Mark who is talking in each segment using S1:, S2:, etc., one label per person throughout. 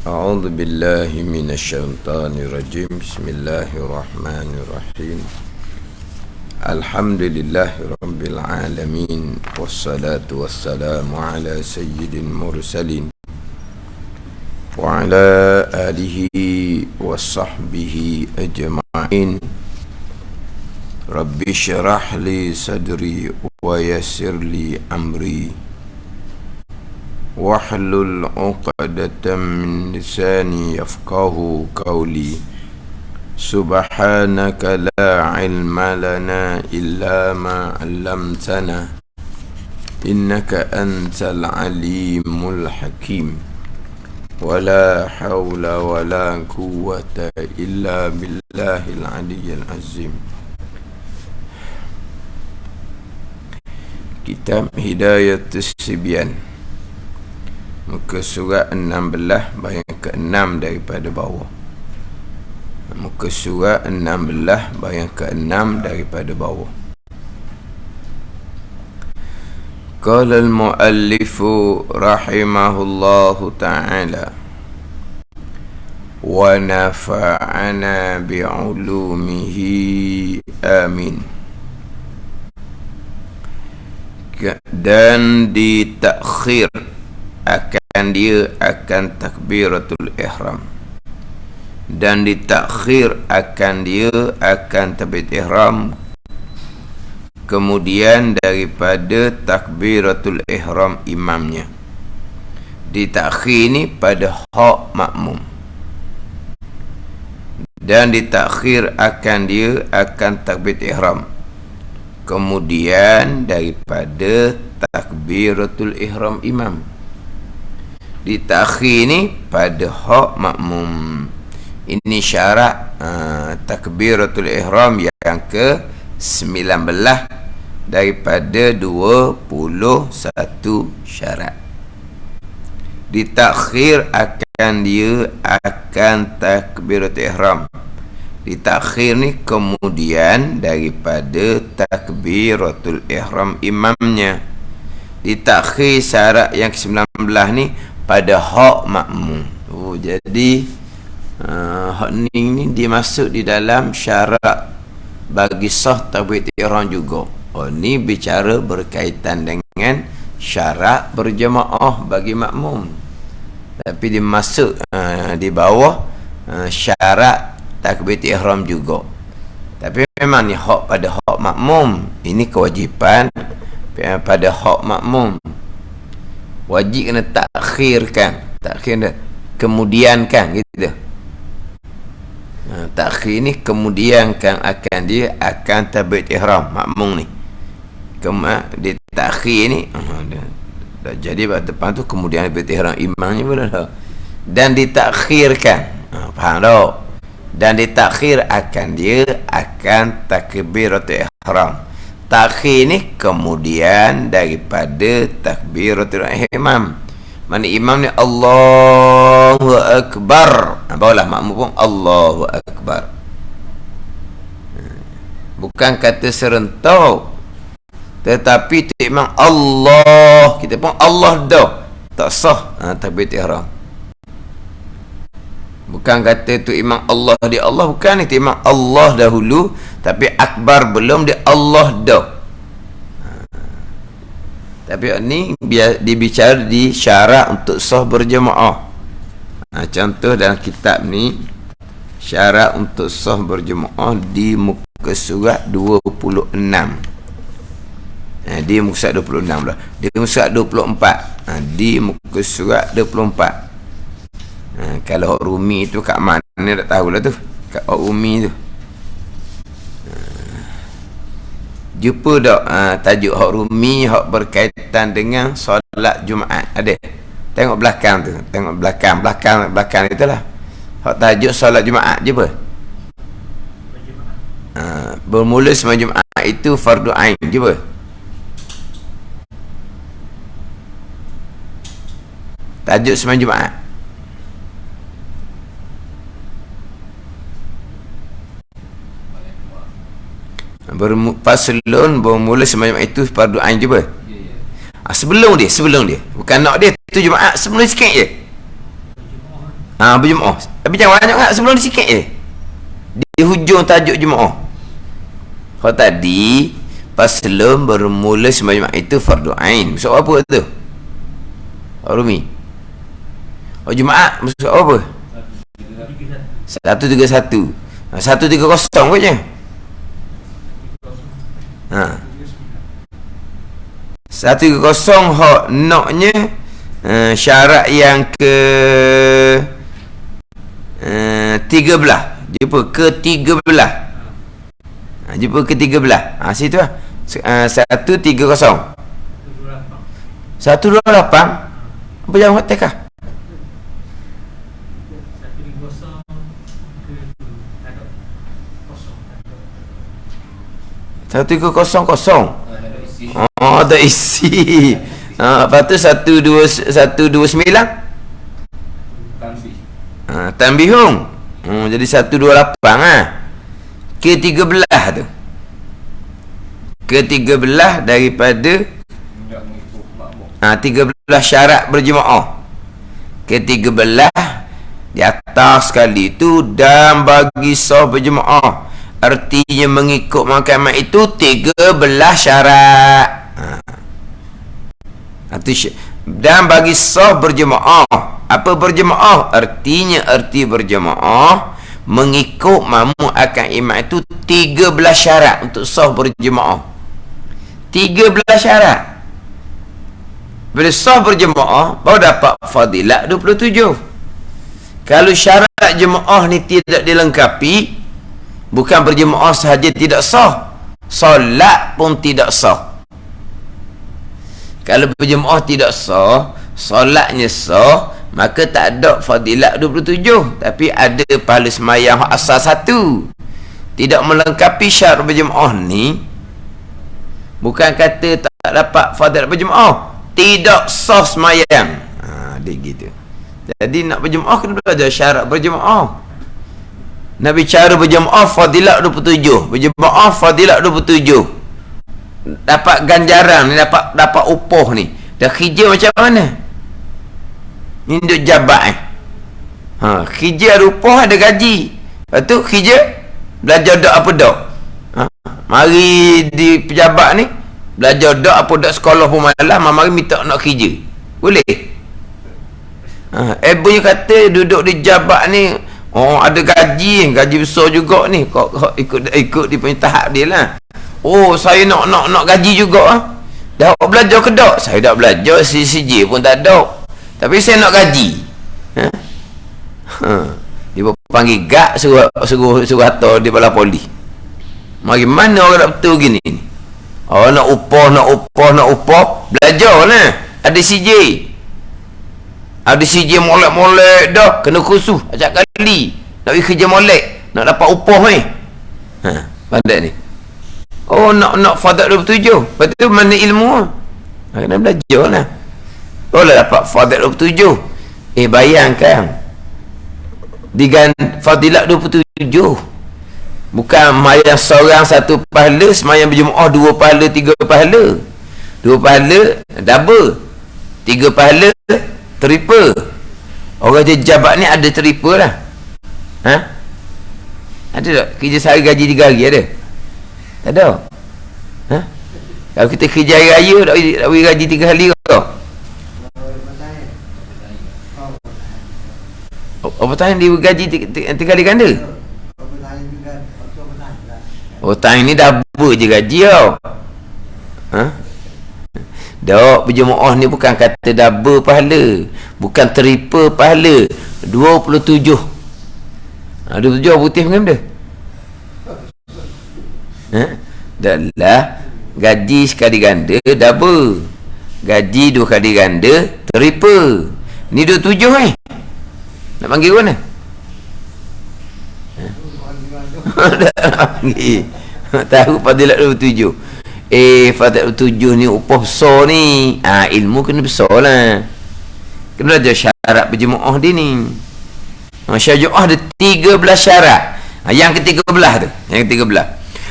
S1: أعوذ بالله من الشيطان الرجيم. بسم الله الرحمن الرحيم. الحمد لله رب العالمين، والصلاة والسلام على سيد المرسلين وعلى آله وصحبه أجمعين. رب اشرح لي صدري ويسر لي أمري واحلل عقدة من لساني يفقه قولي. سبحانك لا علم لنا إلا ما علمتنا إنك أنت العليم الحكيم. ولا حول ولا قوة إلا بالله العلي العظيم. Kitab Hidayat Sibyan, muka surat 16 bahagian ke-6 daripada bawah. Muka surat 16 bahagian ke-6 daripada bawah. Qala al-muallifu rahimahullahu ta'ala wa nafa'ana bi'ulumihi amin. Dan ditakhir akan takbiratul ihram, dan ditakhir akan takbiratul ihram kemudian daripada takbiratul ihram imamnya. Ditakhir ni pada hak makmum, dan ditakhir akan takbiratul ihram kemudian daripada takbiratul ihram imam. Ditakhir ni pada hak makmum. Ini syarat takbiratul ihram yang ke-19 daripada 21 syarat. Ditakhir akan takbiratul ihram. Ditakhir ni kemudian daripada takbiratul ihram imamnya. Ditakhir syarat yang ke-19 ni pada hak makmum. Jadi hak ni dimasuk di dalam syarat bagi sah takbiratul ihram juga. Ni bicara berkaitan dengan syarat berjemaah bagi makmum, tapi dimasuk di bawah syarat takbiratul ihram juga. Tapi memang ni hak pada hak makmum. Ini kewajipan pada hak makmum. Wajib kena takhirkan. Takhir kemudian kan gitu. Takhir ni kemudian kan akan takbiratul ihram makmum ni. Di takhir ni dah jadi depan tu kemudian takbiratul ihram imamnya pun dah. Dan ditakhirkan. Faham tak? Dan ditakhir akan takbiratul ihram. Takhir ni kemudian daripada takbiratul ihram. Mana imam ni Allahu Akbar, barulah makmum pun Allahu Akbar. Bukan kata serentak, tetapi tu imam Allah, kita pun Allah dah, tak sah takbiratul ihram. Bukan kata tu imam Allah di Allah, bukan. Itu imam Allah dahulu, tapi akbar belum, di Allah dah. Tapi ni dibicara di syarat untuk sah berjemaah. Contoh dalam kitab ni, syarat untuk sah berjemaah di muka surat 26. Di muka surat 26 lah. Di muka surat 24. Di muka surat 24. Kalau hak rumi tu kat mana tak tahulah tu. Kat hak rumi tu. Jumpa tak tajuk hak rumi, hak berkaitan dengan solat Jumaat. Ada. Tengok belakang tu. Tengok belakang itulah. Hak tajuk solat Jumaat je apa? Bermula sembahyang Jumaat itu fardu ain je apa? Tajuk sembahyang Jumaat. Faslun, bermula sembahyang itu fardu ain je apa? Sebelum dia bukan nak dia tu Jumaat sebelum sikit je. Berjemaah. Tapi jangan banyak tak sebelum ni sikit je. Di hujung tajuk jemaah. Kalau tadi sebelum bermula sembahyang Jumaat itu fardu ain. Maksud apa tu? Rumi. Jumaat maksud apa? 131. 130 kot je. 130 hak naknya syarat yang ke 13. Jumpa ke 13. Jumpa ke 13. Situ lah. 130. 128. Apa yang buat tekah? 1300. Ada isi. Lepas tu 129. Tanbihung. Jadi 128 ke 13 tu. Ke 13 daripada 13 syarat berjemaah. Ke 13 di atas sekali tu, dan bagi sah berjemaah, artinya mengikut mahkamah itu 13 syarat. Dan bagi sah berjemaah, apa berjemaah? Artinya arti berjemaah mengikut makmum akan imam itu 13 syarat untuk sah berjemaah. 13 syarat. Bila sah berjemaah baru dapat fadilat 27. Kalau syarat jemaah ni tidak dilengkapi, bukan berjemaah sahaja tidak sah, solat pun tidak sah. Kalau berjemaah tidak sah, solatnya sah, maka tak ada fadilat 27, tapi ada pahala sembahyang asal satu. Tidak melengkapi syarat berjemaah ni, bukan kata tak dapat fadilat berjemaah, tidak sah sembahyang. Dia gitu. Jadi nak berjemaah kena belajar syarat berjemaah. Nak bicara berjemaah fadilat 27, berjemaah fadilat 27, dapat ganjaran ni, dapat upah ni. Dah kerja macam mana? Ni duk jabat kerja ada upah, ada gaji. Lepas tu kerja belajar dak apa dak. Mari di pejabat ni belajar dak apa dak, sekolah pun malam, mari minta nak kerja. Boleh? Ibunya kata duduk di jabat ni, ada gaji besar juga ni. Kau ikut di tahap dia lah. Saya nak gaji juga. Dah belajar ke tak? Saya dah belajar, CCJ pun tak ada, tapi saya nak gaji. Dia panggil gak, suruh hantar di balai poli. Mari mana orang nak betul gini ni? Nak upah, belajar lah. Ada CJ molek dah, kena khusus acak kali nak pergi kerja molek, nak dapat upah ni. Pandai ni. Nak fadilat 27. Lepas tu mana ilmu? Kena belajar lah. Lah dapat fadilat 27. Bayangkan dengan fadilat 27, bukan mayang seorang satu pahala, semayang berjemaah 2 pahala, 3 pahala. 2 pahala double, 3 pahala triple. Orang je jabat ni ada triple lah. Ada tak? Kerja sehari gaji 3 hari ada? Tak ada. Kalau kita kerja hari raya tak beri gaji 3 hari tak? Overtime dia gaji 3 kali ganda. Overtime ni double je gaji tau. Dok, berjemaah ni bukan kata double pahala, bukan triple pahala. 27. 27 putih dengan dia. Dahlah, gaji sekali ganda double, gaji 2 kali ganda triple. Ni 27 nak panggil mana? Tahu fadilat 27. Fadilat 27 ni upah besar ni. Ilmu kena besar lah. Kena belajar syarat berjemaah dia ni. Syarat ada 13 syarat. Yang ke-13 tu, yang ke-13,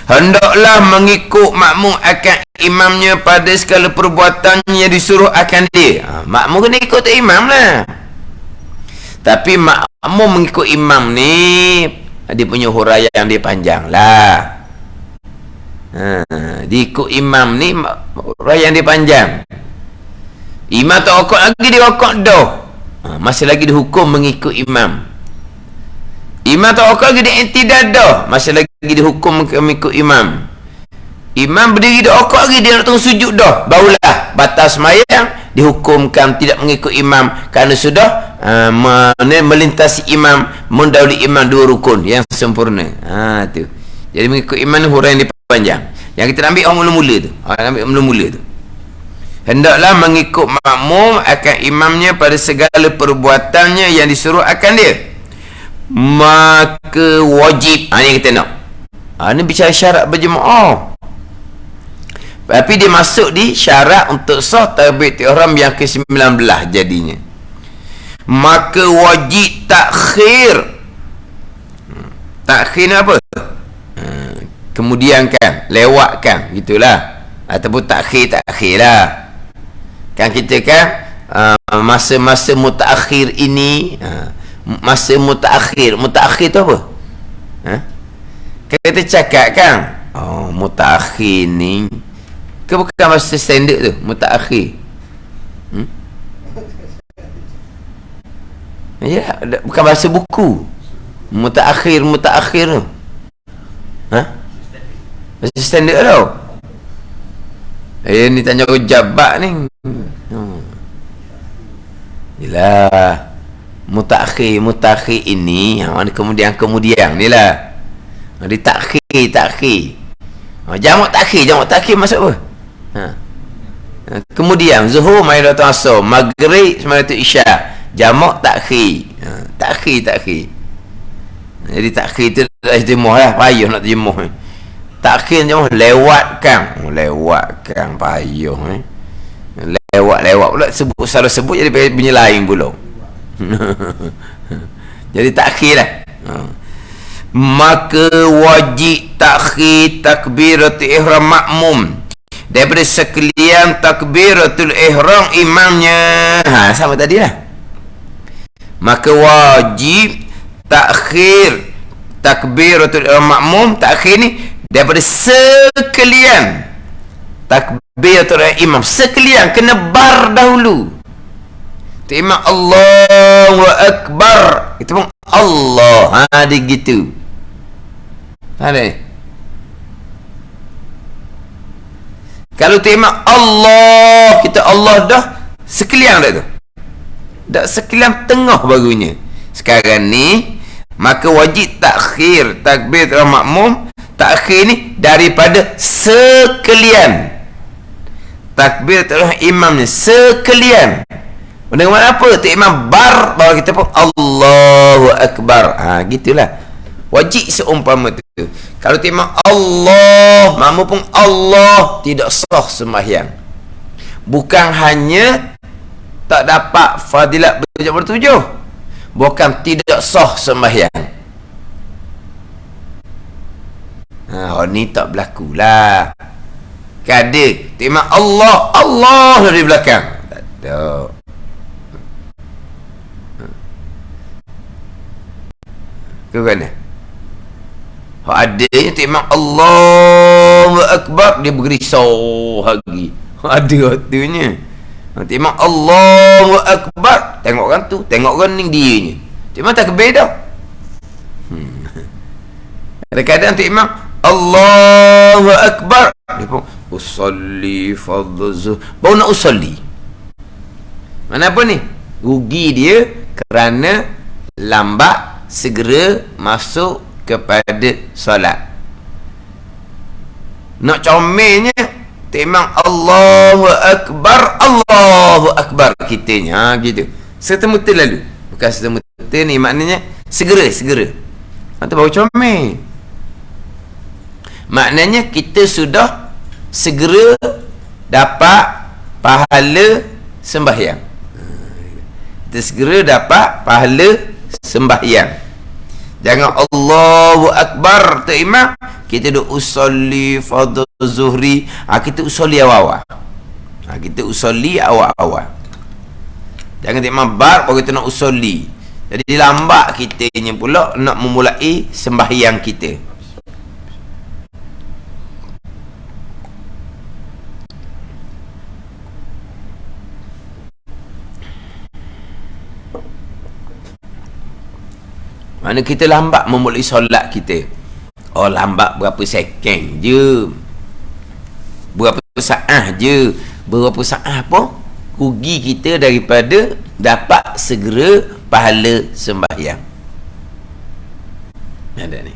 S1: hendaklah mengikut makmum akan imamnya pada segala perbuatan yang disuruh akan dia. Makmum kena ikut imam lah. Tapi makmum mengikut imam ni dia punya huraian yang dia panjang lah. Diikut imam ni huraian dia panjang. Imam tak rokok lagi, dia rokok dah. Masih lagi dihukum mengikut imam. Imam tak rokok lagi, dia i'tidal dah. Masih lagi dihukum mengikut imam. Imam berdiri dia rokok lagi, dia nak tunggu sujud dah. Barulah batas semayang dihukumkan tidak mengikut imam kerana sudah melintasi imam, mendahului imam dua rukun yang sempurna. Tu. Jadi mengikut imam ni huraian dia panjang. Yang kita ambil orang mula-mula tu. Ambil mula-mula tu. Hendaklah mengikut makmum akan imamnya pada segala perbuatannya yang disuruh akan dia. Maka wajib. Ni kita nak. Ni bicara syarat berjemaah. Tapi dia masuk di syarat untuk sah takbir ihram yang ke-19 jadinya. Maka wajib takhir. Takhir ni apa? Kemudian kan, lewatkan, gitulah. Ataupun takhir lah. Kan kita kan masa-masa mutaakhir ini, masa mutaakhir tu apa? Kita cakap kan, mutaakhir ni ke bukan masa standard tu, mutaakhir. Ya, bukan bahasa buku. Mutaakhir tu. Bahasa standard tau. Ni tanya jabat ni. Yelah, mutakhir ini kemudian ni lah. Di takhir. Jamak takhir masuk apa? Kemudian zuhur mai waktu asar, maghrib mai waktu isya. Jamak takhir. Takhir. Jadi takhir tu dah terjemuh lah, payah nak terjemuh. Takhir jamak lewatkan payah. Lewat pula salah sebut jadi bunyi lain pula. Jadi takhir lah. Maka wajib takhir takbiratul ihram makmum daripada sekalian takbiratul ihram imamnya. Sama tadi lah. Maka wajib takhir takbiratul ihram makmum, takhir ni daripada sekalian takbiratul imam, sekalian kena bar dahulu. Tu imam Allahu Akbar, itu pun Allah. Dia gitu. Ada. Kalau tu imam Allah, kita Allah dah sekalian dah tu. Dah sekalian tengah barunya. Sekarang ni maka wajib takhir takbiratul makmum, takhir ni daripada sekalian takbiratul imamnya, sekalian. Dengan apa? Tu imam bar, baru kita pun Allahu Akbar. Gitulah. Wajib seumpama tu. Kalau tu imam Allah, makmum pun Allah, tidak sah sembahyang. Bukan hanya tak dapat fadilat bertujuh, bukan tidak sah sembahyang. Ni tak berlaku lah. Kada tu imam Allah dari belakang. Tak ada. Ke mana? Ada tu imam Allahu Akbar, dia bergerisau lagi. Ada waktunya. Tu imam Allahu Akbar, tengok orang tu, tengok orang ni dianya. Tu imam takbir dah. Kadang-kadang tu imam Allahu Akbar, dia pun usalli fadzu, baru nak usalli. Mana apa ni? Rugi dia kerana lambat segera masuk kepada solat. Nak comelnya imam Allahu Akbar kitanya. Gitu. Serta-merta lalu. Bukan serta-merta ni, maknanya segera. Itu baru comel. Maknanya kita sudah segera dapat pahala sembahyang. Kita segera dapat pahala sembahyang. Jangan Allahu Akbar tu imam, kita duk usolli fardhu zuhri, kita usolli awal-awal. Kita usolli awal-awal. Jangan imam bar baru kita nak usolli. Jadi lambat kitanya pula nak memulai sembahyang kita. Mana kita lambat memulai solat kita. Oh, lambat berapa second je. Berapa saat je. Berapa saat apa? Rugi kita daripada dapat segera pahala sembahyang. Ada ni.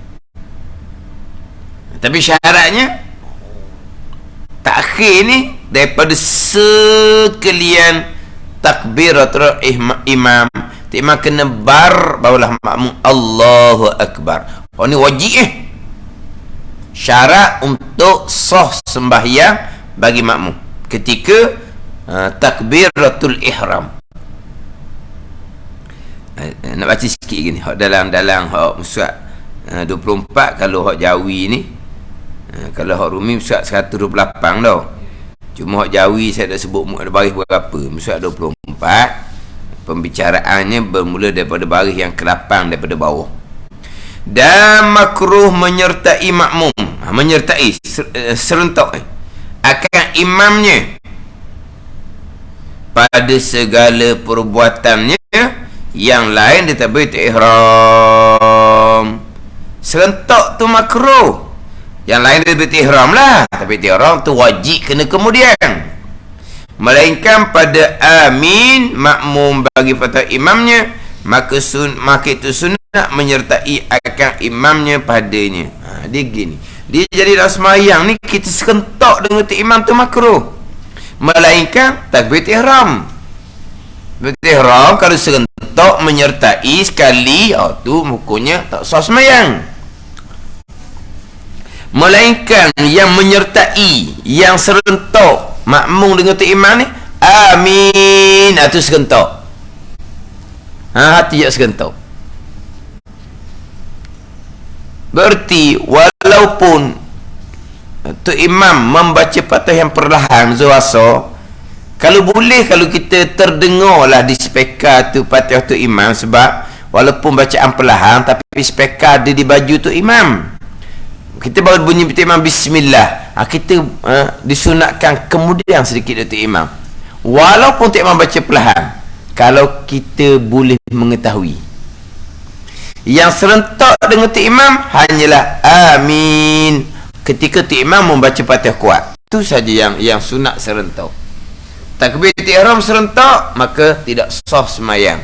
S1: Tapi syaratnya takhir ni daripada sekalian takbiratul imam. Imam kena bar barulah makmum Allahu Akbar. Oh ni wajib syarat untuk sah sembahyang bagi makmum ketika takbiratul ihram. Nak baca sikit gini hak dalam hak surat 24. Kalau hak Jawi ni kalau hak Rumi surat 128 dah. Cuma hak Jawi saya dah sebut baris berapa, surat 24. Pembicaraannya bermula daripada baris yang ke-8 daripada bawah. Dan makruh menyertai makmum, menyertai serentak akan imamnya pada segala perbuatannya yang lain di takbiratul ihram. Serentak tu makruh, yang lain di takbiratul ihram lah. Takbiratul ihram tu wajib kena kemudian, melainkan pada amin makmum bagi fatwa imamnya, maka itu sunat menyertai akan imamnya padanya. Dia gini, dia jadi dalam sembahyang ni kita serentak dengan imam tu makruh, melainkan takbiratul ihram. Takbiratul ihram kalau serentak menyertai sekali, tu hukumnya tak sah sembahyang. Melainkan yang menyertai, yang serentak makmum dengan tu imam ni amin, itu serentak. Hati jak serentak. Berarti walaupun tu imam membaca Fatihah yang perlahan zuasa, kalau boleh, kalau kita terdengarlah di speaker tu Fatihah tu imam, sebab walaupun bacaan perlahan tapi speaker ada di baju tu imam, kita baru bunyi imam bismillah, kita disunatkan kemudian sedikit tu imam, walaupun tu imam baca perlahan, kalau kita boleh mengetahui. Yang serentak dengan tu imam hanyalah amin ketika tu imam membaca Fatihah kuat, itu saja yang sunat serentak. Takbiratul ihram serentak maka tidak sah sembahyang.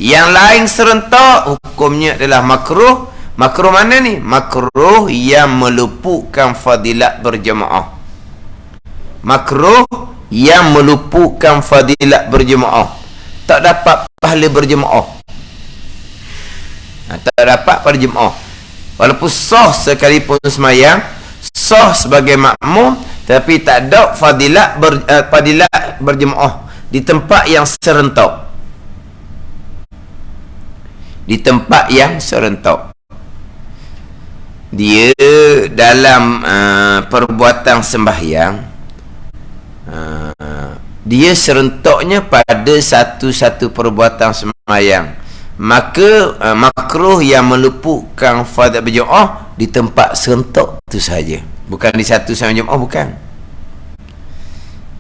S1: Yang lain serentak hukumnya adalah makruh. Makruh mana ni? Makruh yang meluputkan fadilat berjemaah. Makruh yang meluputkan fadilat berjemaah. Tak dapat pahala berjemaah. Tak dapat pada jemaah. Walaupun sah sekalipun sembahyang, sah sebagai makmum, tapi tak ada fadilat berjemaah di tempat yang serentak. Di tempat yang serentak. Dia dalam perbuatan sembahyang, dia serentaknya pada satu-satu perbuatan sembahyang, maka makruh yang meluputkan fadilat berjemaah di tempat serentak itu saja, bukan di satu sama jemaah, bukan.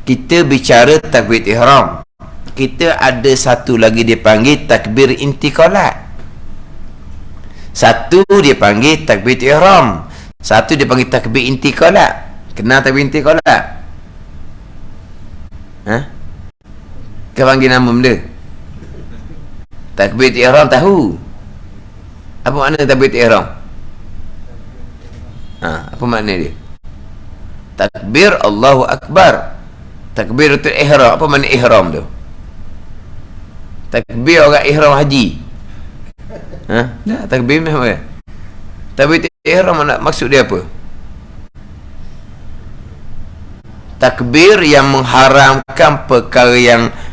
S1: Kita bicara takbir ihram, kita ada satu lagi dia panggil takbir intiqalat. Satu dia panggil takbir ihram, satu dia panggil takbir intiqalat. Kenal takbir intiqalat? Kau panggil nama benda? Takbir ihram tahu? Apa makna takbir ihram? Apa makna dia? Takbir Allahu Akbar. Takbiratul ihram. Apa makna ihram tu? Takbir orang ihram haji. Dah, takbir memang apa? Takbir ihram maksud dia apa? Takbir yang mengharamkan perkara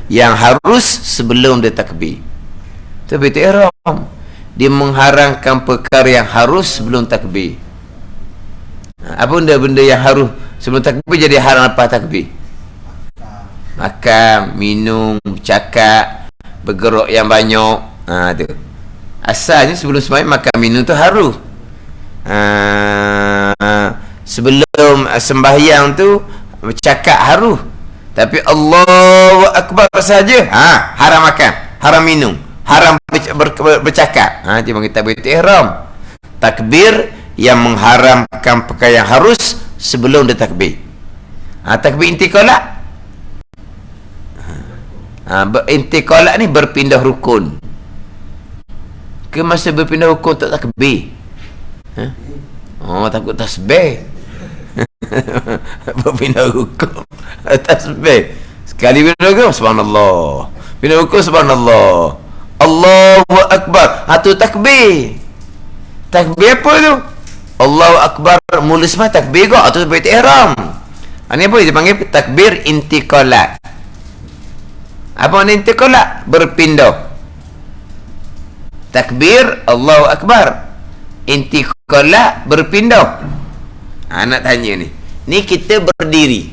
S1: yang harus sebelum dia takbir. Takbir ihram dia mengharamkan perkara yang harus sebelum takbir. Apa benda-benda yang harus sebelum takbir jadi haram apa takbir? Makan, minum, cakap, bergerak yang banyak, Tu. Asalnya sebelum sembahyang makan minum tu harus. Sebelum sembahyang tu bercakap harus. Tapi Allahu Akbar saja, haram makan, haram minum, haram bercakap. Dia panggil takbir ihram. Takbir yang mengharamkan perkara yang harus sebelum dia takbir. Takbir intiqalah. Intiqalah ni berpindah rukun. Ke masa berpindah rukun tak takbir? Takut tasbih. Berpindah rukun tasbih. Sekali pindah rukun subhanallah, pindah rukun subhanallah, Allahu Akbar. Tu takbir. Takbir apa tu? Allahu Akbar mula semua takbir kau. Tu takbir ihram. Ini apa dia panggil takbir intiqalah. Apa makna intiqalah? Berpindah. Takbir Allahu Akbar, intiqalah berpindah. Nak tanya ni. Ni kita berdiri,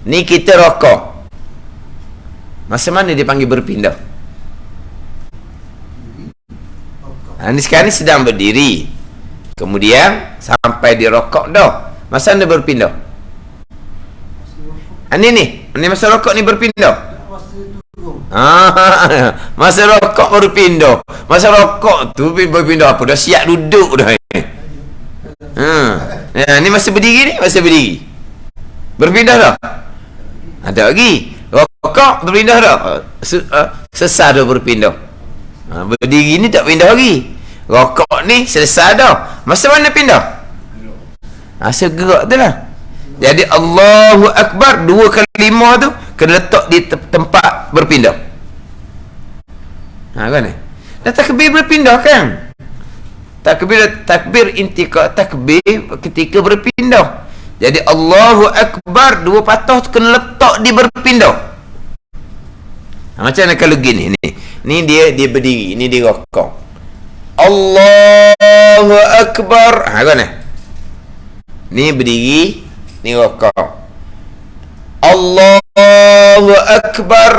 S1: ni kita rokok. Masa mana dia panggil berpindah? Ni sekarang ni sedang berdiri, kemudian sampai di rokok dah. Masa anda berpindah? Ni masa rokok ni berpindah. Masa rokok baru pindah. Masa rokok tu berpindah apa? Dah siap duduk dah. Ni masa berdiri ni, masa berdiri. Berpindah dah. Ada lagi. Rokok berpindah dah. Sesar dah berpindah. Berdiri ni tak pindah lagi. Rokok ni selesai dah. Masa mana pindah? Masa gerak tu lah. Jadi Allahu Akbar, dua kalimah tu kena letak di tempat berpindah. Kan ni? Dah takbir berpindah kan? Takbir intiqa, takbir ketika berpindah. Jadi Allahu Akbar, dua patah tu kena letak di berpindah. Macam mana kalau gini ni? Ni dia berdiri, ni dia rokok. Allahu Akbar. Kan ni? Ni berdiri, ni rokok. Allahu Akbar.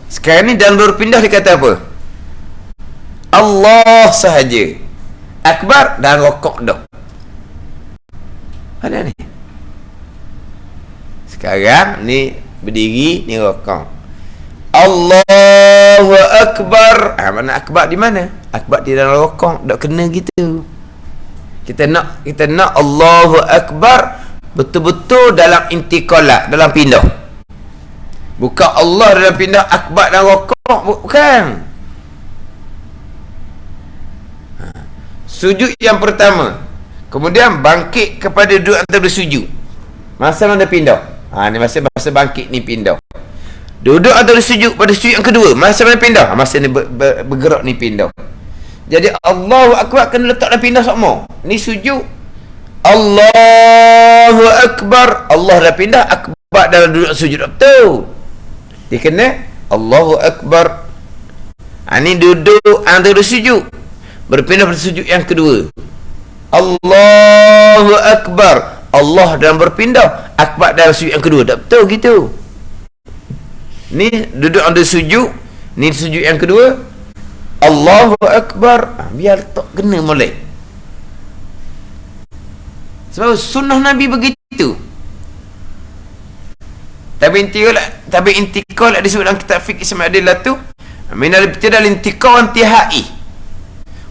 S1: Sekarang ni dalam berpindah dia kata apa? Allah sahaja. Akbar dan rokok dah. Ada ni. Sekarang ni berdiri, ni rokok. Allahu Akbar. Mana akbar di mana? Akbar di dalam rokok. Tak kena gitu. Kita nak Allahu Akbar betul-betul dalam intiqalah, dalam pindah. Bukan Allah dalam pindah, akbar dan rokok. Bukan. Sujud yang pertama, kemudian bangkit kepada duduk antara sujud. Masa mana pindah? Ni masa bangkit ni pindah. Duduk antara sujud pada sujud yang kedua, masa mana pindah? Masa ni bergerak ni pindah. Jadi Allahu Akbar kena letak dan pindah semua. Ni sujud. Allahu Akbar, Allah dah pindah, akbar dalam duduk sujud betul. Dia kena Allahu Akbar. Ni duduk antara sujud, berpindah pada sujud yang kedua. Allahu Akbar, Allah dalam berpindah, akbar dalam sujud yang kedua. Tak betul gitu. Ni duduk antara sujud, ni sujud yang kedua. Allahu Akbar. Biar tak kena molek. Sebab sunnah Nabi begitu. Tapi intiqal disebut dalam kitab fiqh Ismail Adillah tu, minal ibtidal intiqal intihai.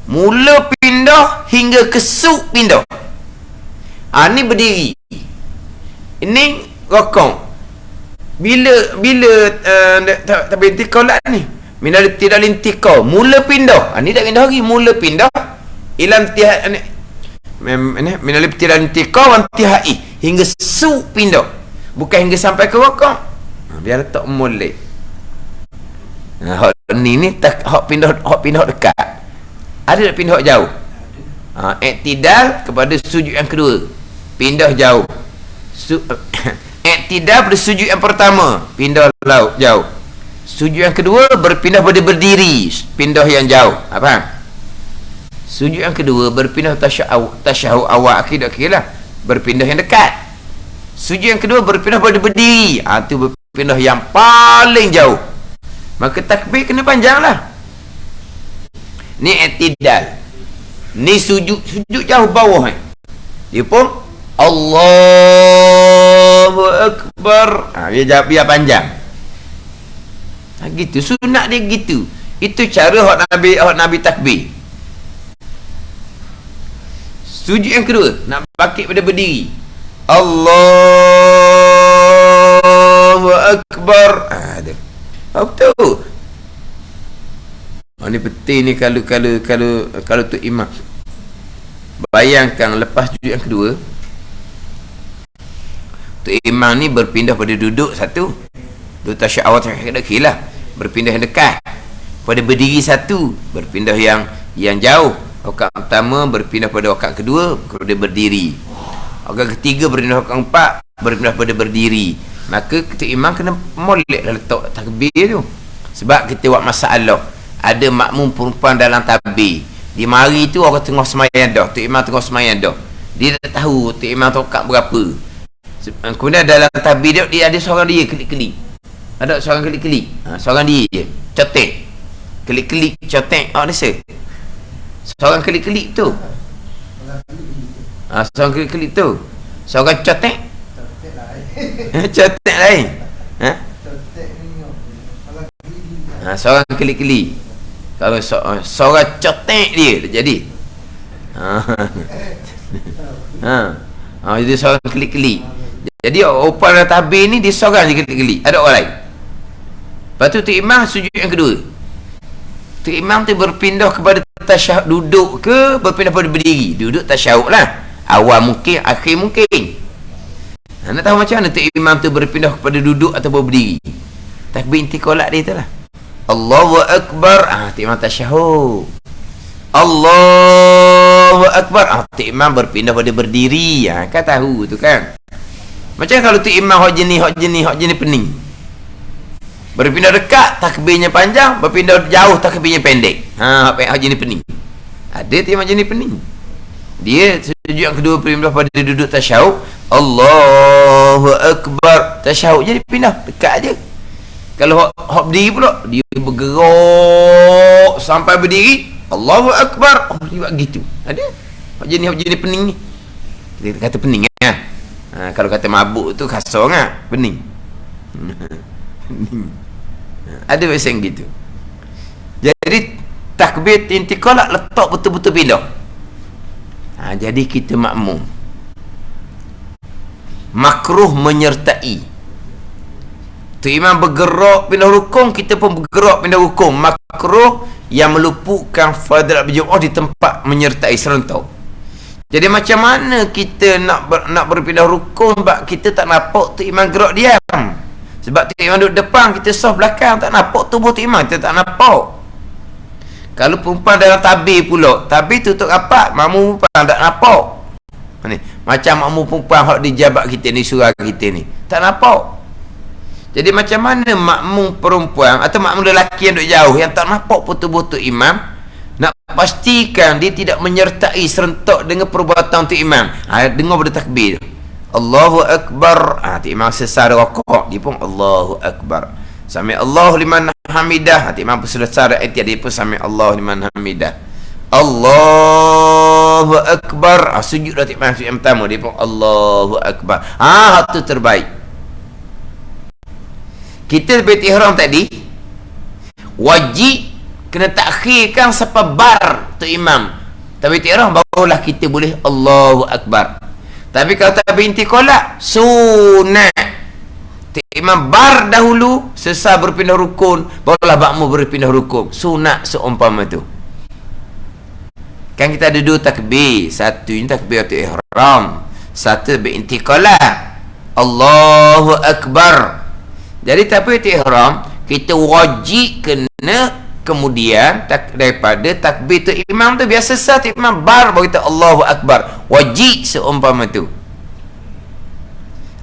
S1: Mula pindah hingga kesuk pindah. Ni berdiri. Ini rokok. Bila tapi intiqal ni. Minal ibtidal intiqal, mula pindah. Ni tak pindah lagi, mula pindah. Ilam intihai ni. Minal ibtidal intiqal wa intihai, hingga su pindah. Bukan hingga sampai ke rokok. Biar tak molek. Hak ni hak pindah dekat. Ada tak pindah jauh? Iktidal kepada sujud yang kedua, pindah jauh. Iktidal pada sujud yang pertama, pindah jauh. Sujud yang kedua berpindah pada berdiri, pindah yang jauh. Apa? Sujud yang kedua berpindah tasyahud awal akhir lah, berpindah yang dekat. Sujud yang kedua berpindah pada berdiri, tu berpindah yang paling jauh. maka takbir kena panjang lah. Ni i'tidal, ni sujud jauh bawah dia pun Allahu Akbar, biar panjang. Gitu sunat dia gitu. Itu cara hak Nabi takbir. Sujud yang kedua nak bangkit pada berdiri, Allahu Akbar. Apa tu? Ni penting ni kalau tu imam. Bayangkan lepas sujud yang kedua, tu imam ni berpindah pada duduk satu, duduk tasyahud lah, berpindah yang dekat, pada berdiri satu, berpindah yang jauh. Rakaat pertama berpindah pada rakaat kedua pada berdiri, rakaat ketiga berpindah rakaat keempat berpindah pada berdiri. Maka kita imam kena molek lah letak takbir tu. Sebab kita buat masalah, ada makmum perempuan dalam takbir, di mari tu orang tengah semayang dah, tu imam tengah semayang dah, dia tak tahu tu imam rakaat berapa. Kemudian dalam takbir dia ada seorang dia kelik-kelik, ada seorang kelik-kelik, seorang dia je cotek, kelik-kelik cotek, seorang kelik-kelik tu, seorang kelik-kelik tu, seorang cotek cotek lain, seorang kelik-kelik. Kalau seorang cotek dia jadi jadi seorang kelik-kelik. Jadi opal tabir ni dia seorang je kelik-kelik, ada orang lain. Lepas tu imam sujud yang kedua, tu imam tu berpindah kepada tasyahud duduk ke berpindah pada berdiri? Duduk tasyahud lah, awal mungkin, akhir mungkin. Nak tahu macam mana tu imam tu berpindah kepada duduk atau berdiri? Takbir intiqalat dia tu lah, Allahu Akbar, tu imam tasyahud. Allahu Akbar, tu imam berpindah pada berdiri. Kan tahu tu kan. Macam kalau tu imam hak jenis pening, berpindah dekat takbirnya panjang, berpindah jauh takbirnya pendek. Hak jenis pening. Ada tu imam jenis pening, dia sujud yang kedua pindah pada duduk tasyahud, Allahu Akbar, tasyahud je dia pindah dekat aje. Kalau hak berdiri pula, dia bergerak sampai berdiri, Allahu Akbar, dia buat gitu. Ada hak jenis pening ni, kita kata pening kan. Kalau kata mabuk tu kasar kan, pening. Ada macam gitu. Jadi takbir intiqalat letak betul-betul pindah. Jadi kita makmum makruh menyertai. Tu imam bergerak pindah rukun, kita pun bergerak pindah rukun. Makruh yang meluputkan fadilat berjemaah di tempat menyertai serentak. Jadi macam mana kita nak berpindah rukun sebab kita tak nampak tu imam gerak diam. Sebab tu imam duduk depan, kita saf belakang, tak nampak tubuh tu imam, kita tak nampak. Kalau perempuan dalam tabir pula, tabir tutup rapat, makmum perempuan tak nampak. Ni, macam makmum perempuan hak di jabat kita ni, surah kita ni, tak nampak. Jadi macam mana makmum perempuan atau makmum lelaki yang duduk jauh, yang tak nampak pun tubuh tu imam, nak pastikan dia tidak menyertai serentak dengan perbuatan tu imam. Dengar pada takbir, Allahu Akbar, tu imam selesai rakaat, dia pun Allahu Akbar, sami Allahu liman hamidah, tu imam pun selesai rakaat, dia pun sami Allahu liman hamidah, Allahu Akbar, sujud dah tu imam sujud yang pertama, dia pun Allahu Akbar. Tu terbaik. Kita takbir ihram tadi wajib kena takhirkan sampai bar tu imam takbir ihram, barulah kita boleh Allahu Akbar. Tapi kalau takbir intiqalat sunat tu imam bar dahulu, selesai berpindah rukun, barulah makmum berpindah rukun. Sunat seumpama tu. Kan kita ada dua takbir, satu ini takbir ihram, satu takbir intiqalat, Allahu Akbar. Jadi takbir ihram kita wajib kena kemudian daripada takbir tu imam tu, biasa satu imam bar baru kita Allahu Akbar, wajib seumpama tu.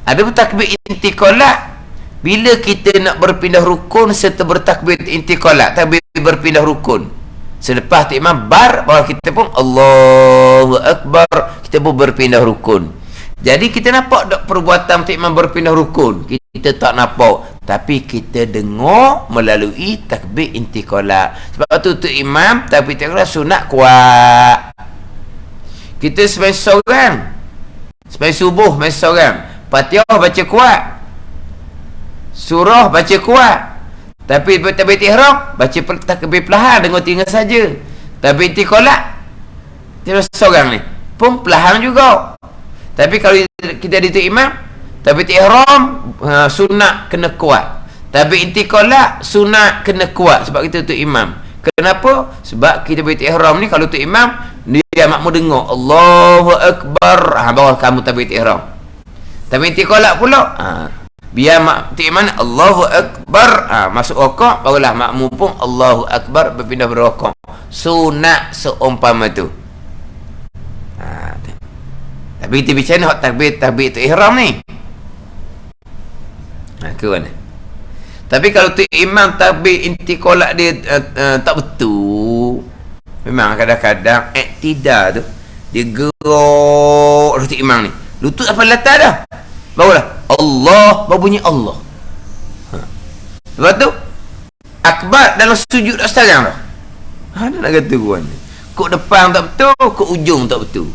S1: Ada pun takbir intiqalat bila kita nak berpindah rukun serta bertakbir intiqalat, takbir berpindah rukun, selepas tu imam bar baru kita pun Allahu Akbar, kita pun berpindah rukun. Jadi kita nampak tak perbuatan tu imam berpindah rukun? Kita tak nampak. Tapi kita dengar melalui takbir intiqalah. Sebab tu imam takbir intiqalah sunat kuat. Kita sebagai seorang, sebagai subuh sebagai seorang, Fatihah baca kuat, surah baca kuat. Tapi takbir ihram baca takbir perlahan, dengar tinggal saja. Takbir intiqalah terus seorang ni pun perlahan juga. Tapi kalau kita ada imam, takbir ihram sunat kena kuat. Takbir intiqalah sunat kena kuat sebab kita tu imam. Kenapa? Sebab kita ihram ni kalau tu imam, dia makmum dengar Allahu Akbar, baru kamu takbir ihram. Takbir intiqalah pula, biar tu imam Allahu Akbar, masuk rakaat, barulah makmum pun Allahu Akbar berpindah berrakaat. Sunat seumpama tu. Tapi kita bicara hak takbir tu ihram ni. Ke mana? Tapi kalau tu imam takbir intiqalah dia tak betul. Memang kadang-kadang iktidal tu dia gerak tu imam ni. Lutut apa latar dah. Barulah Allah, baru bunyi Allah. Lepas tu akbar dalam sujud dah sekarang dah. Ada nak kata kuan. Kok depan tak betul, kok ujung tak betul.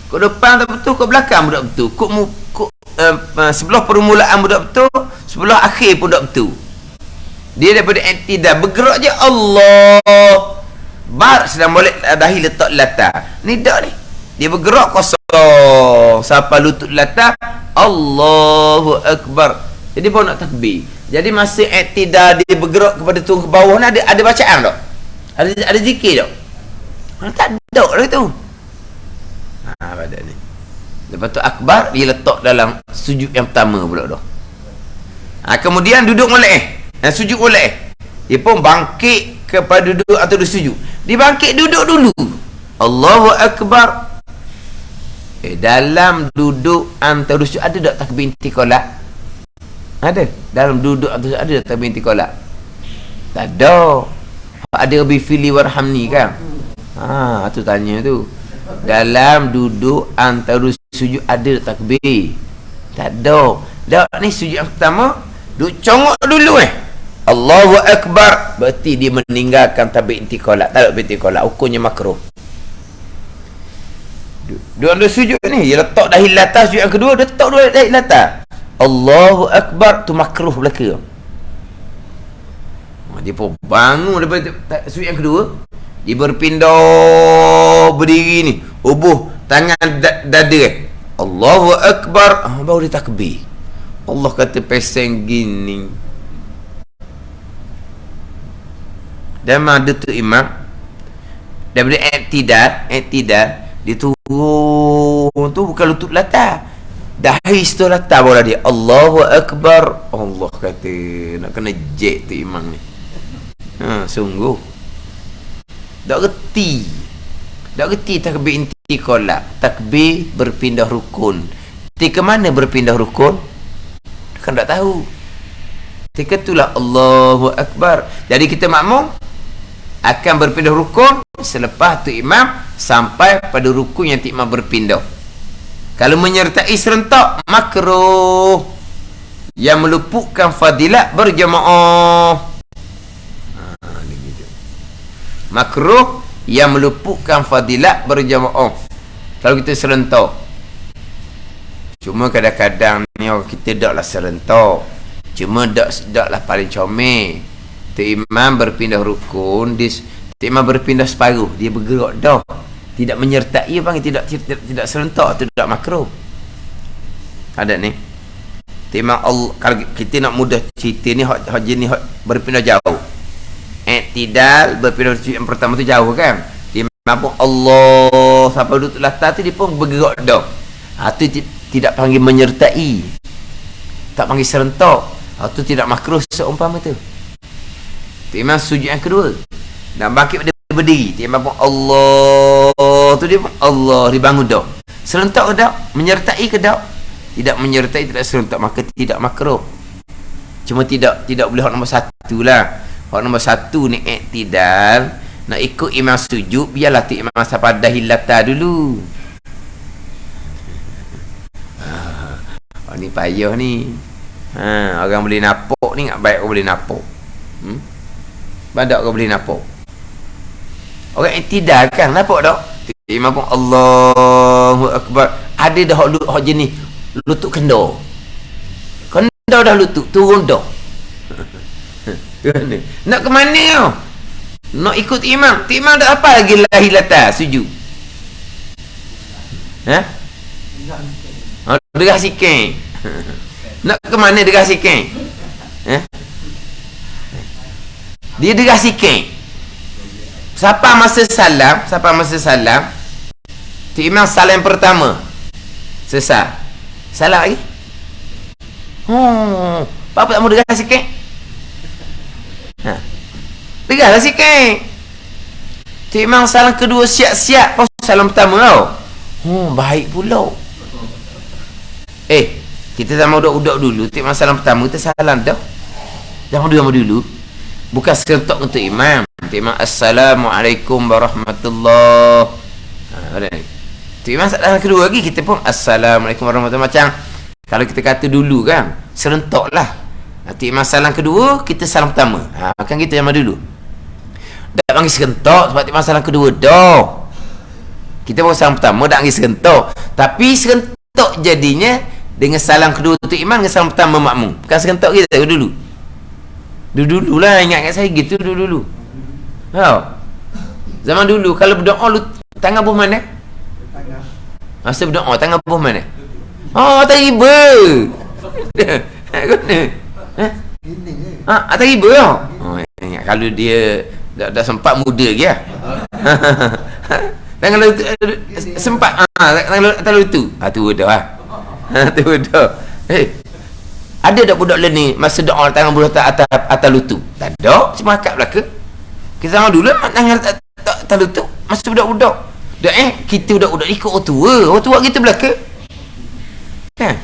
S1: Kok depan tak betul, kok belakang pun tak betul. Kok sebelah permulaan pun tak betul, sebelah akhir pun tak betul. Dia daripada iktidal bergerak je Allah. Bar sedang boleh dahi letak latar. Ni tak ni. Dia bergerak kosong sampai lutut latar. Allahu Akbar. Jadi baru nak takbir. Jadi masa iktidal dia bergerak kepada turun ke bawah ni ada bacaan tak? Ada zikir tak? Tak ada lah tu. Pada ni. Lepas tu akbar dia letak dalam sujud yang pertama pula dah. Kemudian duduk molek. Sujud molek. Dia pun bangkit kepada duduk atau sujud. Dia bangkit duduk dulu. Allahu Akbar. Dalam duduk antara sujud ada tak takbir intiqalah? Ada. Dalam duduk antara ada tak takbir intiqalah? Tak ada. Ada bifili warhamni kan? Tu tanya tu. Dalam duduk antara sujud ada takbir? Tak ada. Dak ni sujud yang pertama duduk congok dulu Allahu Akbar, berarti dia meninggalkan takbir intiqalah. Tak takbir intiqalah, hukumnya makruh. Duduk antara sujud ni, dia letak dahi latar. Sujud yang kedua dia letak dua dahi latar. Allahu Akbar tu makruh belaka. Dia pun bangun daripada sujud yang kedua, dia berpindah berdiri ni, ubuh tangan dada Allahu Akbar, baru dia takbir. Allah kata peseng gini. Dan ada tu imam daripada iktidal dia turun tu bukan lutut latar, dahi situ latar baru dia Allahu Akbar. Allah kata nak kena jet tu imam ni. Sungguh tak reti takbir intiqalah, takbir berpindah rukun. Ketika mana berpindah rukun kan tak tahu. Ketika itulah Allahu Akbar. Jadi kita makmum akan berpindah rukun selepas tu imam sampai pada rukun yang imam berpindah. Kalau menyertai serentak makruh yang meluputkan fadilat berjamaah. Makruh yang meluputkan fadilat berjamaah kalau kita serentak. Cuma kadang-kadang ni orang kita taklah serentak, cuma taklah paling comel. Tu imam berpindah rukun, tu imam berpindah separuh, dia bergerak dah, tidak menyertai, panggil tidak serentak, tu tak makruh. Ada ni tu imam kalau kita nak mudah cerita ni, hak jenis berpindah jauh. Iktidal berpindah yang pertama tu jauh kan, dia mampu Allah sampai duduk latar tu dia pun bergerak dah. Tu tidak panggil menyertai, tak panggil serentak. Tu tidak makruh seumpama tu. Tu imam sujud yang kedua nak bangkit pada berdiri, dia mampu Allah tu dia pun Allah, dia bangun dah. Serentak ke tak? Menyertai ke tak? Tidak menyertai, tidak serentak, maka tidak makruh. Cuma tidak boleh hak nombor satu lah. Hak nombor satu ni iktidal, nak ikut imam sujud, biarlah tu imam sampai dahi latar dulu. Ni payah ni. Orang boleh napuk ni tak baik orang boleh napuk. Badak orang boleh napuk. Orang iktidal kan napuk tak? Imam pun Allahu Akbar. Ada dah hak jenis lutut kendor. Kendor dah lutut, turun dah. Nak ke mana kau? Nak ikut imam. Imam dah apa lagi lahi lata sujud. Derah sikit. Nak ke mana derah sikit? Dia derah sikit. Siapa masa salam tu imam salam pertama selesai salam lagi. Apa tak mau derah sikit? Derah lah sikit. Tu imam salam kedua siap-siap pas salam pertama tau. Baik pula. Kita sama udak-udak dulu. Tu imam salam pertama kita salam dah. Jangan dulu. Bukan serentak untuk imam. Imam Assalamualaikum warahmatullahi. Tu imam salam kedua lagi kita pun Assalamualaikum warahmatullahi. Macam kalau kita kata dulu kan serentak lah. Tu imam salam kedua kita salam pertama. Kan kita sama dulu. Tak panggil serentak sebab imam salam kedua dah. Kita pun salam pertama tak panggil serentak. Tapi serentak jadinya dengan salam kedua tu imam dengan salam pertama makmum. Bukan serentak kita dulu. Dulu lah ingat saya gitu dulu. Zaman dulu kalau berdoa lu tangan buah mana? Masa berdoa tangan buah mana? Atas riba. Atas riba tau. Ingat kalau dia dah sempat muda lagi lah. Tangan lutut sempat tangan atas lutut. Tu dah lah. Tu dah. Ada tak budak ni masa doa tangan budak atas lutut? Tak ada, cuma akak belaka. Kita sama dulu tangan atas lutut masa budak-budak. Kita budak-budak ikut orang tua kita belaka. Kan?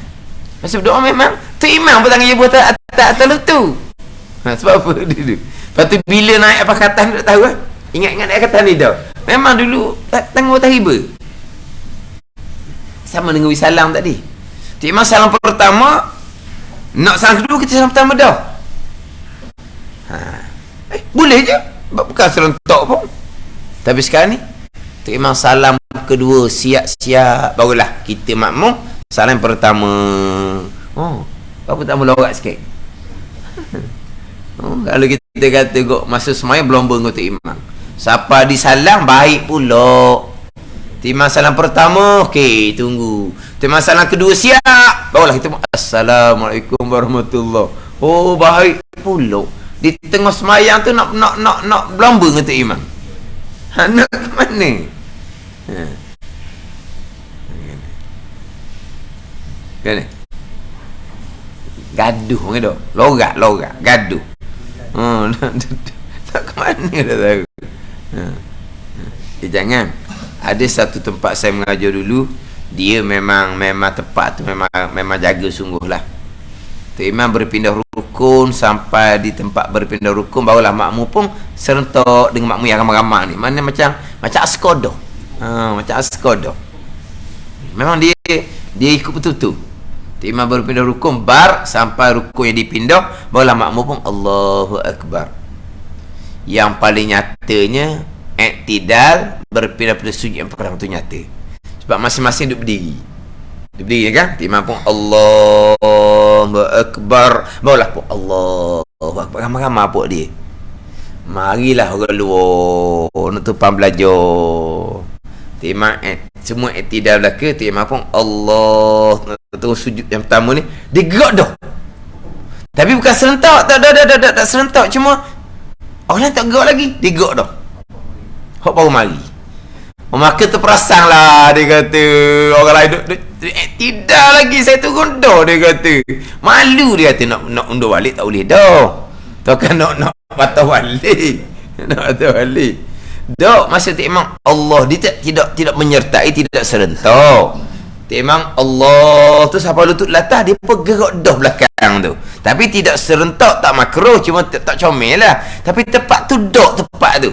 S1: Masa berdoa memang tu imam pun tangan dia buat atas lutut. Sebab apa dulu? Lepas tu bila naik apa kata ni tak tahu lah. Ingat-ingat naik kata ni dah. Memang dulu tangan atas riba. Sama dengan wisalam tadi. Tu imam salam pertama. Nak salam kedua kita salam pertama dah. Boleh je. Bukan serentak pun. Tapi sekarang ni tu imam salam kedua siap-siap barulah kita makmum salam pertama. Apa tambah lorak sikit. Kalau kita kata kok masa semaya berlomba dengan tu imam. Siapa disalam baik pula. Timah salam pertama, okey, tunggu. Timah salam kedua siap. Barulah kita Assalamualaikum warahmatullahi. Baik pula. Di tengah semayang tu nak berlomba dengan tu imam. Nak ke mana? Kan? Gaduh ke dah? Lorak, gaduh. Tak ke mana dah tahu. Jangan. Ada satu tempat saya mengajar dulu, dia memang tempat tu memang jaga sungguh lah. Tu imam berpindah rukun, sampai di tempat berpindah rukun barulah makmum pun serentak dengan makmum yang ramai-ramai ni. Mana macam askodah. Macam askodah. Memang dia ikut betul tu. Tu imam berpindah rukun sampai rukun yang dipindah barulah makmum pun Allahu Akbar. Yang paling nyatanya iktidal berpindah pada sujud yang pertama tu nyata. Sebab masing-masing duduk berdiri kan? Imam pun Allahu Akbar. Barulah pun Allahu Akbar. Ramai-ramai pun dia. Marilah orang luar nak tumpang belajar. Imam semua iktidal belaka. Imam pun Allah terus sujud yang pertama ni. Dia gerak dah. Tapi bukan serentak. Tak serentak. Cuma orang tak gerak lagi. Dia gerak dah. Hak baru mari. Maka terperasan lah dia kata. Orang lain tidak lagi saya turun dah dia kata. Malu dia kata nak undur balik tak boleh dah. Takkan nak patah balik. Nak patah balik. Dak masa tu imam Allah dia tidak menyertai, tidak serentak. Memang Allah tu sampai lutut latah dia bergerak dah belakang tu. Tapi tidak serentak, tak makruh, cuma tak comel lah. Tapi tepat tu dak tepat tu.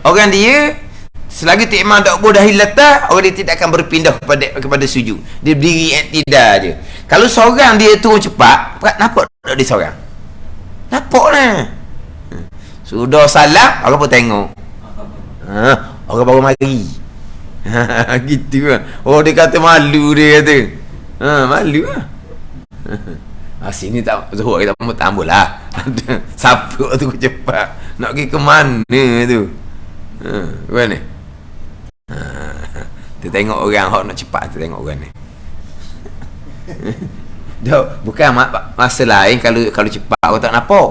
S1: Orang dia selagi tu imam dak bodahi latah, orang dia tidak akan berpindah kepada sujud. Dia berdiri iktidal je. Kalau seorang dia turun cepat, nampak dah dia seorang. Nampak lah. Sudah salam, orang pun tengok. Orang baru mari. Gitu kan. Oh, dia kata malu, dia kata. Malu lah. Sini tak Zuhur kita pun tambah lah. Siapa tu cepat nak pergi ke mana tu? Mana? Tu tengok orang hok nak cepat tu, tengok orang ni. Dah, bukan masa lain kalau cepat orang tak nampak.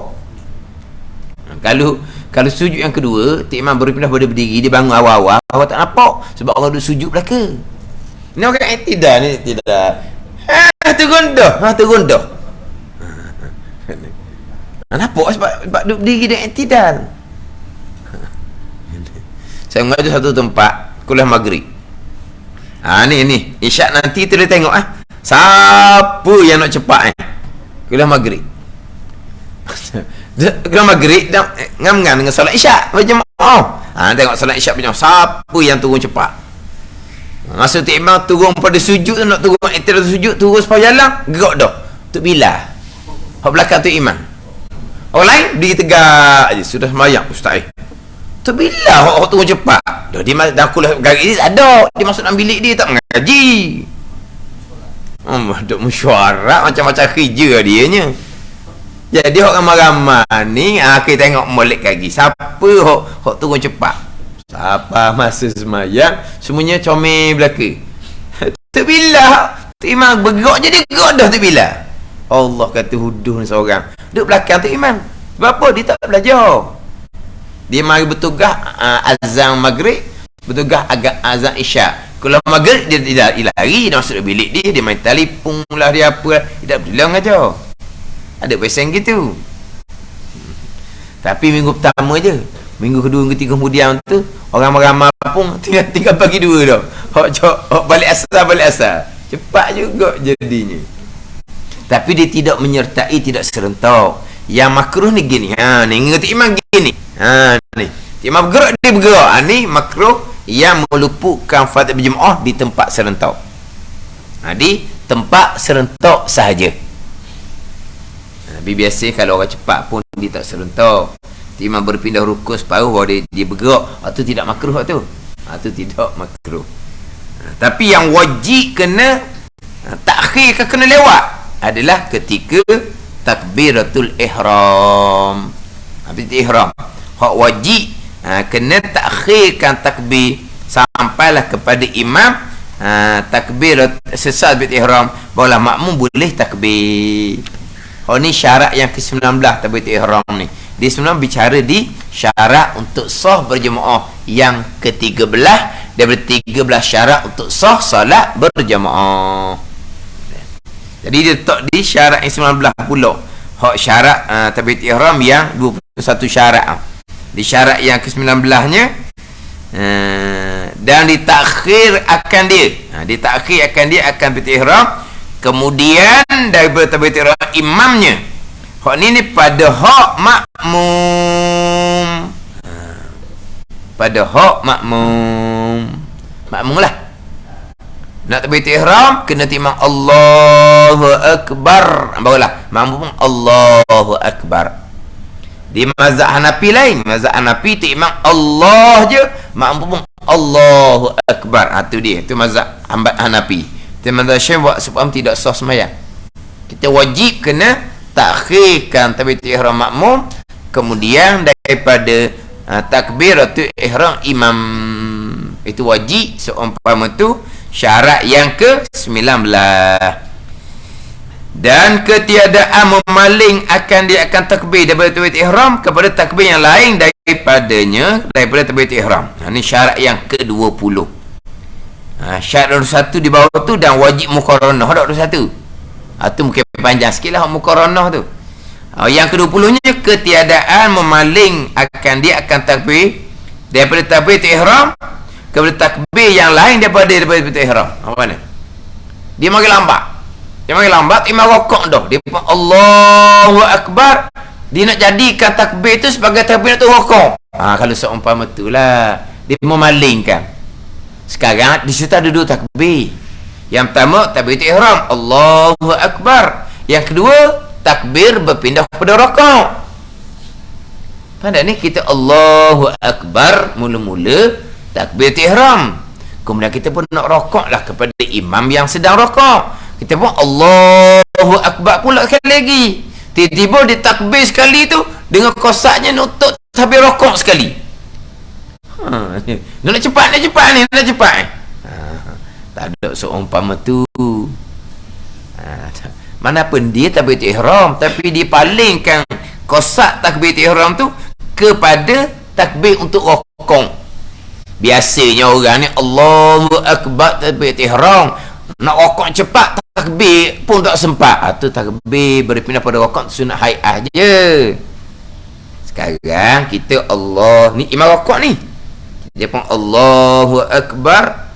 S1: Kalau sujud yang kedua, Tok Imam baru pindah pada berdiri, dia bangun awal-awal, orang tak nampak sebab orang duduk sujud belaka. Ni orang tidak ni tidak. Tu gundah. Nampak sebab duduk berdiri dia i'tidal. Saya mengajar satu tempat kuliah maghrib. Ni isyak nanti tu dia tengok siapa yang nak cepat kuliah maghrib. Kuliah maghrib dah ngam-ngam dengan solat isyak berjemaah. Tengok solat isyak berjemaah, siapa yang turun cepat. Masa Tok Imam turun pada sujud tu, nak turun i'tidal sujud, turun sepuluh jalan, gerak dah. Tok Bilal hak belakang Tok Imam. Orang lain berdiri tegak je, sudah sembahyang ustaz. Tok Bilal hak turun cepat. Dah dia dah kuliah maghrib ada, dia masuk dalam bilik dia tak mengaji. Duk mesyuarat macam-macam kerja dia nya. Jadi orang ramai ni kita tengok molek lagi. Siapa hok turun cepat? Siapa masa semayang semuanya comel belaka. Tok Bilal, Tok Imam bergerak je, dia gerak dah Tok Bilal. Allah kata huduh ni seorang. Duduk belakang Tok Imam. Sebab apa? Dia tak belajar. Dia mari bertugas azan maghrib, bertugas agak azan isyak. Kalau maghrib dia lari, dia masuk bilik dia main telefon lah, dia apa lah. Dia tak bilang aja. Ada pesen gitu. Tapi minggu pertama je, minggu kedua, minggu ketiga kemudian tu orang ramai pun tinggal pagi dua dah. Hok balik asar. Cepat juga jadinya. Tapi dia tidak menyertai, tidak serentak. Yang makruh ni gini. Ni Tok Imam gini. Ni Tok Imam bergerak, dia bergerak. Ni makruh yang meluputkan fardu berjemaah di tempat serentak. Di tempat serentak sahaja. Tapi biasa kalau orang cepat pun dia tak serentak. Tok Imam berpindah rukun separuh baru dia bergerak. Itu tidak makruh tu. Itu tidak makruh. Tapi yang wajib kena takhir kena lewat adalah ketika takbiratul ihram. Habis ihram hak wajib kena takhirkan takbir sampailah kepada imam takbir sesat bil ihram, barulah makmum boleh takbir. Ni syarat yang ke-19 takbir ihram ni. Dia sebenarnya bicara di syarat untuk sah berjemaah yang ke-13 daripada 13 syarat untuk sah salat berjemaah. Jadi dia letak di syarat yang 19 pula. Hak syarat takbir ihram yang 21 syarat. Di syarat yang ke-19 nya dan ditakhir akan dia. Ditakhir akan dia akan takbir ihram. Kemudian daripada takbir ihram imamnya. Hak ni pada hak makmum. Pada hak makmum. Makmum lah. Nak takbir ihram kena timang Allahu Akbar, barulah makmum Allahu Akbar. Di mazhab Hanafi lain, mazhab Hanafi timang Allah je, makmum Allahu Akbar. Tu dia, tu mazhab Hanafi. Dia mazhab Syafi'i sebab tidak sah sembahyang. Kita wajib kena takhirkan takbir ihram makmum, kemudian daripada takbiratul ihram imam. Itu wajib seumpama tu syarat yang ke-19. Dan ketiadaan memaling dia akan takbir daripada takbir ihram kepada takbir yang lain daripada takbir ihram. Ini syarat yang ke-20. Syarat 21 di bawah tu dan wajib muqaranah. Ada 21. Tu mungkin panjang sikitlah muqaranah tu. Yang ke-20 nya ketiadaan memaling dia akan takbir daripada takbir ihram kepada takbir yang lain daripada ihram. Apa mana? Dia mari lambat, imam rokok dah. Dia pun Allahu Akbar. Dia nak jadikan takbir tu sebagai takbir tu rokok. Kalau seumpama itulah dia memalingkan. Sekarang di situ ada dua takbir. Yang pertama takbir ihram Allahu Akbar. Yang kedua takbir berpindah kepada rokok. Pada ni kita Allahu Akbar mula-mula takbir ihram. Kemudian kita pun nak rokok lah kepada imam yang sedang rokok. Kita pun Allahu Akbar pula sekali lagi. Tiba-tiba dia takbir sekali tu dengan kosaknya nutup takbir rokok sekali. Nak cepat ni. Tak ada seumpama tu. Manapun dia takbir ihram, tapi dipalingkan kosak takbir ihram tu kepada takbir untuk rokok. Biasanya orang ni Allahu Akbar takbir ihram, nak rokok cepat takbir pun tak sempat. Tu takbir berpindah pada rokok sunat hai'ah je. Sekarang kita Allah ni imam rokok ni, dia pun Allahu Akbar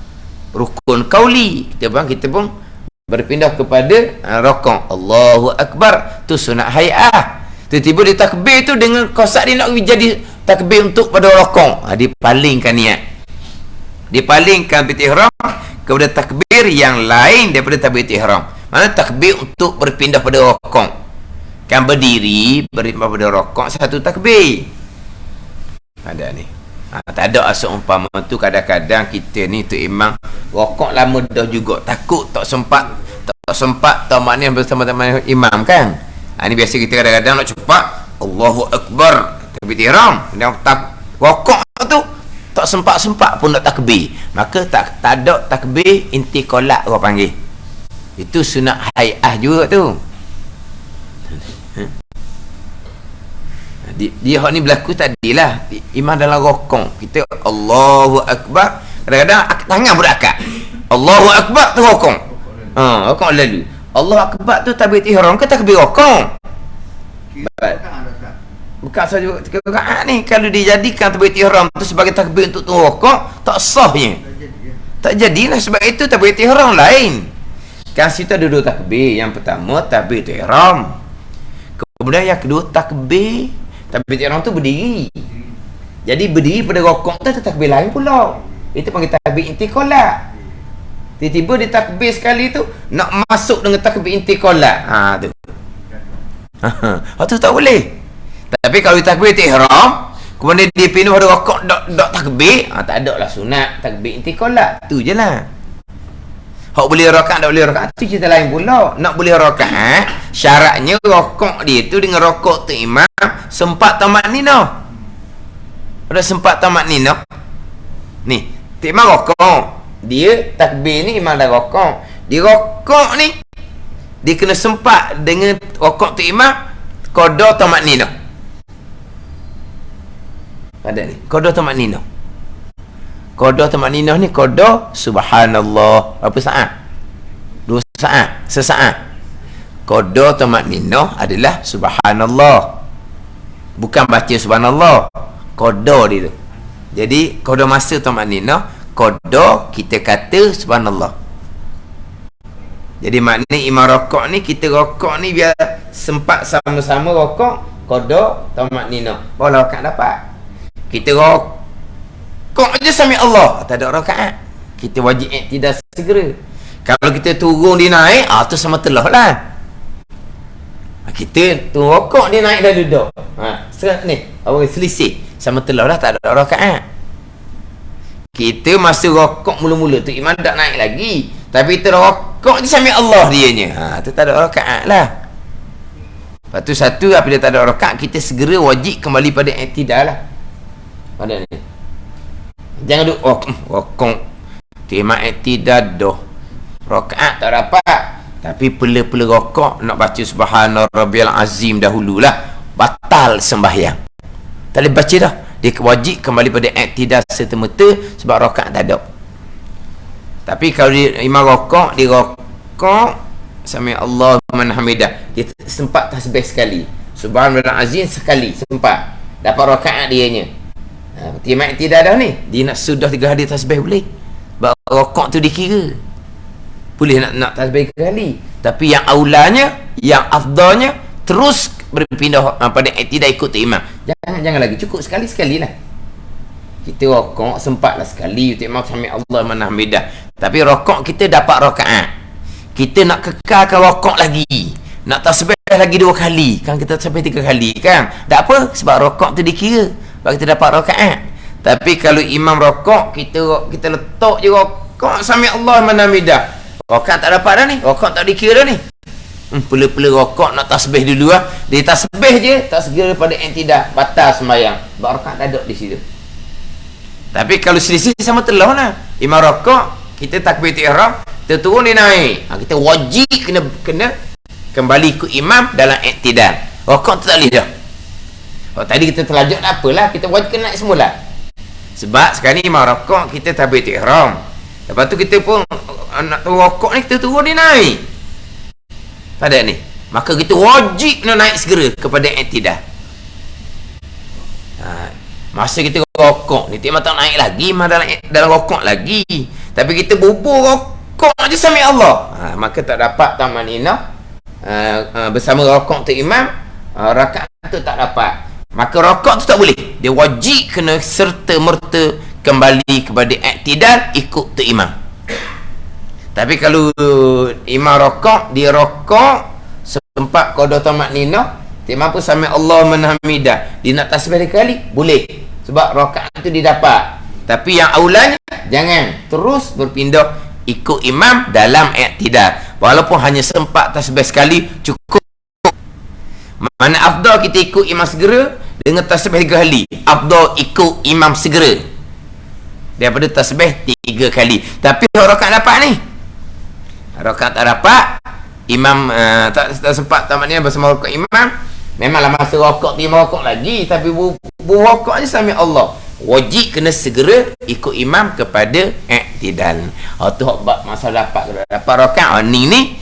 S1: rukun qauli, kita pun berpindah kepada rokok. Allahu Akbar tu sunat hai'ah. Tiba-tiba dia takbir tu dengan kosak dia nak jadi takbir untuk pada rokok. Dipalingkan niat, dipalingkan takbir ihram kepada takbir yang lain daripada takbir ihram. Mana takbir untuk berpindah pada rokok, kan berdiri berpindah pada rokok satu takbir. Ada ni. Tak ada seumpama tu. Kadang-kadang kita ni tu imam rokok lama dah juga, takut tak sempat tamatnya bersama-sama imam kan. Ini biasa kita kadang-kadang nak cepat Allahu Akbar takbir ihram, dan tak rokok tu tak sempat pun nak takbir, maka tak ada takbir intiqalat orang panggil. Itu sunat hai'ah juga tu. Dia hak ni berlaku tadilah imam dalam rokok, kita Allahu Akbar, kadang-kadang tangan berakat Allahu Akbar tu rokok. Rokok lalu Allahu Akbar tu takbir ihram ke takbir rokok? Bukan saja 3 rakaat ni. Kalau dijadikan takbir ihram tu sebagai takbir untuk rokok, tak sahnya. Tak jadilah. Sebab itu takbir ihram lain. Kan situ ada 2 takbir. Yang pertama takbir ihram. Kemudian yang kedua takbir ihram tu berdiri. Jadi berdiri pada rokok tu takbir lain pula. Itu panggil takbir intiqalat. Tiba-tiba dia takbir sekali tu nak masuk dengan takbir intiqalat. Tu. Tu tak boleh. Tapi kalau dia takbir ihram, kemudian dia pindah pada rokok dok takbir, tak ada lah sunat takbir intiqalat. Tu je lah. Hak boleh rakaat tak boleh rakaat tu cerita lain pula. Nak boleh rakaat, syaratnya rokok dia tu dengan rokok tu imam sempat tamat nina. Ada sempat tamat nina. Ni, imam rokok. Dia takbir ni imam dah rokok. Dia rokok ni dia kena sempat dengan rokok tu imam qada tamat nina. Ada ni qada tamat nina. Qada tamat nina ni qada subhanallah berapa saat? 2 saat, sesaat. Qada tamat nina adalah subhanallah, bukan baca subhanallah, qada dia tu. Jadi qada masa tamat nina, qada kita kata subhanallah. Jadi makna imam rokok ni, kita rokok ni biar sempat sama-sama rokok qada tamat nina, baru rakaat dapat. Kita rokok je sami Allah, tak ada rakaat, kita wajib iktidal segera. Kalau kita turun dia naik, tu sama telah lah. Kita turun rokok dia naik dah duduk, serat ni apa selisih, sama telah lah, tak ada rakaat. Kita masa rokok mula-mula tu imam tak naik lagi, tapi kita rokok je sami Allah dianya, tu tak ada rakaat lah. Lepas tu satu, apabila tak ada rakaat, kita segera wajib kembali pada iktidal lah. Pada ni jangan duk rokok tu imam iktidal dah, rakaat tak dapat, tapi pela-pela rokok nak baca subhana rabbiyal azim dahululah, batal sembahyang, tak boleh baca dah. Dia wajib kembali pada iktidal serta-merta sebab rakaat tak ada. Tapi kalau dia imam rokok, dia rokok sami Allah man hamidah, dia sempat tasbih sekali, subhanallah azim sekali, sempat dapat rakaat dianya. Imam iktidal dah ni, dia nak sudah 3 hadis tasbih boleh. Sebab rokok tu dikira boleh nak tasbih sekali. Tapi yang aulanya, yang afdalnya terus berpindah pada iktidal ikut tu imam. Jangan lagi, cukup sekali-sekali lah. Kita rokok sempatlah sekali untuk imam sami Allah man hamidah, tapi rokok kita dapat rakaat, kita nak kekalkan rokok lagi, nak tasbih tasbih lagi 2 kali. Kan kita sampai 3 kali kan. Tak apa, sebab rokok tu dikira. Sebab kita dapat rakaat. Tapi kalau imam rokok, kita letak je rokok sami Allah man hamidah. Rokok tak dapat dah ni. Rokok tak dikira dah ni. Pela-pela rokok nak tasbih dulu lah. Dia tasbih je, tak segera daripada i'tidal. Batal sembahyang. Sebab rokok tak ada di situ. Tapi kalau selisih sama telah lah. Imam rokok, kita takbiratul ihram, kita turun dia naik. Kita wajib kena kembali ikut imam dalam i'tidal. Rokok tu tak boleh dah. Kalau tadi kita terlajak tak apalah, kita wajib kena naik semula. Sebab sekarang ni imam rokok, kita takbiratul ihram. Lepas tu kita pun nak turun rokok ni, kita turun dia naik. Tak ada ni. Maka kita wajib kena naik segera kepada i'tidal. Masa kita rokok ni, tak naik lagi dalam rokok lagi. Tapi kita bubur rokok aja sami Allah. Maka tak dapat tamanina bersama rokok tu imam, rakaat tu tak dapat. Maka rokok tu tak boleh. Dia wajib kena serta merta kembali kepada i'tidal ikut tu imam. Tapi kalau imam rokok, dia rokok sempat qada tamanina, tak mampu sami Allah man hamidah, dia nak tasbih kali boleh. Sebab rakaat tu didapat. Tapi yang aulanya jangan terus berpindah ikut imam dalam i'tidal. Walaupun hanya sempat tasbih sekali cukup. Mana afdal kita ikut imam segera dengan tasbih 3 kali. Afdal ikut imam segera daripada tasbih 3 kali. Tapi rakaat dapat ni, rakaat tak dapat, imam tak sempat tamatnya bersama rakaat imam. Memanglah masa rokok tu imam rokok lagi, tapi rokok je sami Allah. Wajib kena segera ikut imam kepada i'tidal. Tu hak masalah dapat rakaat ni